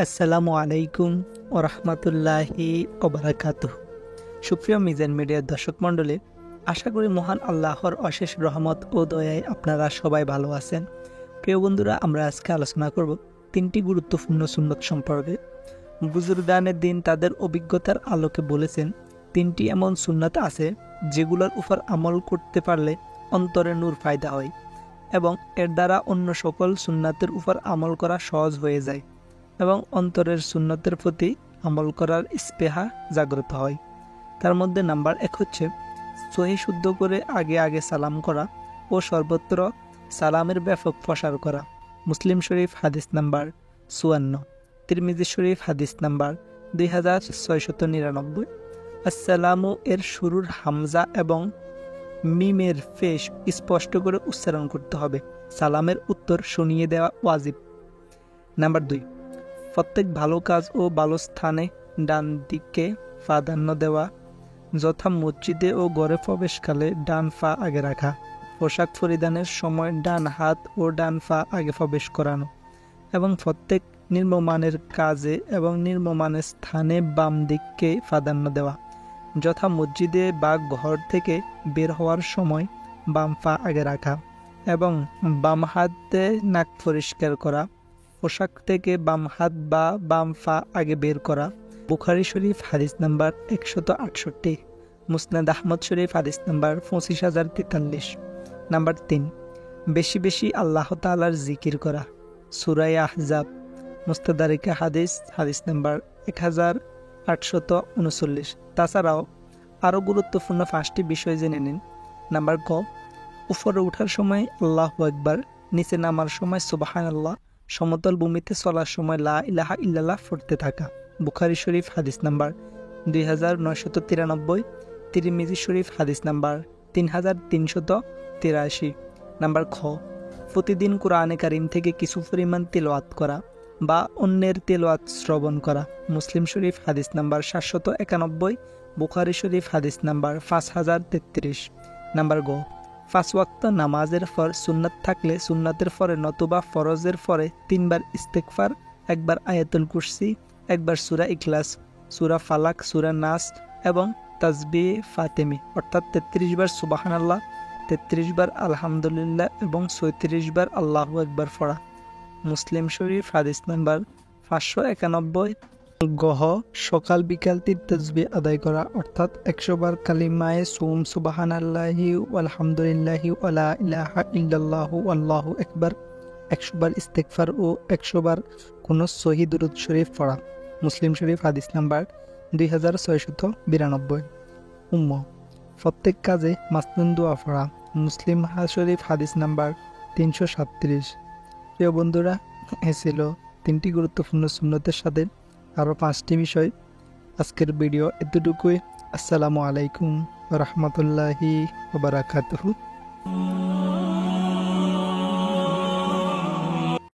আসসালামু আলাইকুম ওরহমতুল্লাহি ওবারাকাতুহু। সুপ্রিয় মিজান মিডিয়ার দর্শক মণ্ডলী, আশা করি মহান আল্লাহর অশেষ রহমত ও দয়ায় আপনারা সবাই ভালো আছেন। প্রিয় বন্ধুরা, আমরা আজকে আলোচনা করব তিনটি গুরুত্বপূর্ণ সুন্নত সম্পর্কে। বুজুর্গানের দিন তাদের অভিজ্ঞতার আলোকে বলেছেন, তিনটি এমন সুন্নাত আছে যেগুলোর উপর আমল করতে পারলে অন্তরে নূর ফায়দা হয় এবং এর দ্বারা অন্য সকল সুন্নাতের উপর আমল করা সহজ হয়ে যায় এবং অন্তরের সুন্নতের প্রতি আমল করার স্পৃহা জাগ্রত হয়। তার মধ্যে নাম্বার 1 হচ্ছে সহি শুদ্ধ করে আগে আগে সালাম করা ও সর্বত্র সালামের ব্যাপক প্রসার করা। মুসলিম শরীফ হাদিস নাম্বার 54, তিরমিজি শরীফ হাদিস নাম্বার 2699। আসসালামু এর শুরুর হামজা এবং মিমের ফেস স্পষ্ট করে উচ্চারণ করতে হবে। সালামের উত্তর শুনিয়ে দেওয়া ওয়াজিব। নাম্বার 2, প্রত্যেক ভালো কাজ ও ভালো স্থানে ডান দিকে প্রাধান্য দেওয়া, যথা মসজিদে ও ঘরে প্রবেশকালে ডান পা আগে রাখা, পোশাক পরিধানের সময় ডান হাত ও ডান পা আগে প্রবেশ করানো এবং প্রত্যেক নিম্নমানের কাজে এবং নিম্নমানের স্থানে বাম দিককে প্রাধান্য দেওয়া, যথা মসজিদে বা ঘর থেকে বের হওয়ার সময় বাম পা আগে রাখা এবং বাম হাতে নাক পরিষ্কার করা, পোশাক থেকে বাম হাত বা বাম পা আগে বের করা। বুখারী শরীফ হাদিস নাম্বার 168, মুসনাদ আহমদ শরীফ হাদিস নাম্বার 25043। নাম্বার 3, বেশি বেশি আল্লাহ তাআলার জিকির করা। সূরা আহজাব মুস্তাদরিকা হাদিস নাম্বার 1839। তাছাড়াও আরও গুরুত্বপূর্ণ 5টি বিষয় জেনে নিন। নাম্বার ক, উপরে ওঠার সময় আল্লাহু আকবার, নিচে নামার সময় সুবহানাল্লাহ, সমতল ভূমিতে চলার সময় লা ইলাহা ইল্লাল্লাহ পড়তে থাকা। বুখারী শরীফ হাদিস নাম্বার 2993, তিরমিজি শরীফ হাদিস নাম্বার 3383। নাম্বার খ, প্রতিদিন কোরআনে কারীম থেকে কিছু পরিমাণ তেলাওয়াত করা বা অন্যের তেলাওয়াত শ্রবণ করা। মুসলিম শরীফ হাদিস নাম্বার 791, বুখারী শরীফ হাদিস নাম্বার 5033। নাম্বার গ, 5 ওয়াক্ত নামাজের পর সুন্নাত থাকলে সুন্নাতের পরে নতুবা ফরজের পরে 3 বার ইস্তেগফার, 1 বার আয়াতুল কুরসি, 1 বার সূরা ইখলাস, সূরা ফালাক, সূরা নাস এবং তাসবিহ ফাতেমি অর্থাৎ 33 বার সুবহানাল্লাহ, 33 বার আলহামদুলিল্লাহ এবং 36 বার আল্লাহু আকবার পড়া। মুসলিম শরীফ হাদিস নাম্বার 591। গহ, সকাল বিকাল 3 তাসবিহ আদায় করা অর্থাৎ 100 বার কালিমায়ে সুবহানাল্লাহি আলহামদুলিল্লাহি ওয়ালা ইলাহা ইল্লাল্লাহু আল্লাহু আকবার, 100 বার ইস্তেগফার ও 100 বার কোন সহিহ দুরূদ শরীফ পড়া। মুসলিম শরীফ হাদিস নাম্বার 2692। প্রত্যেক কাজে মাসনুন দোয়া পড়া। মুসলিম শরীফ হাদিস নাম্বার 337। প্রিয় বন্ধুরা, এ ছিল 3টি গুরুত্বপূর্ণ সুন্নতের সাথে আরও 5টি বিষয়। আজকের ভিডিও এতটুকুই। আসসালামু আলাইকুম ওয়া রাহমাতুল্লাহি ওয়া বারাকাতুহু।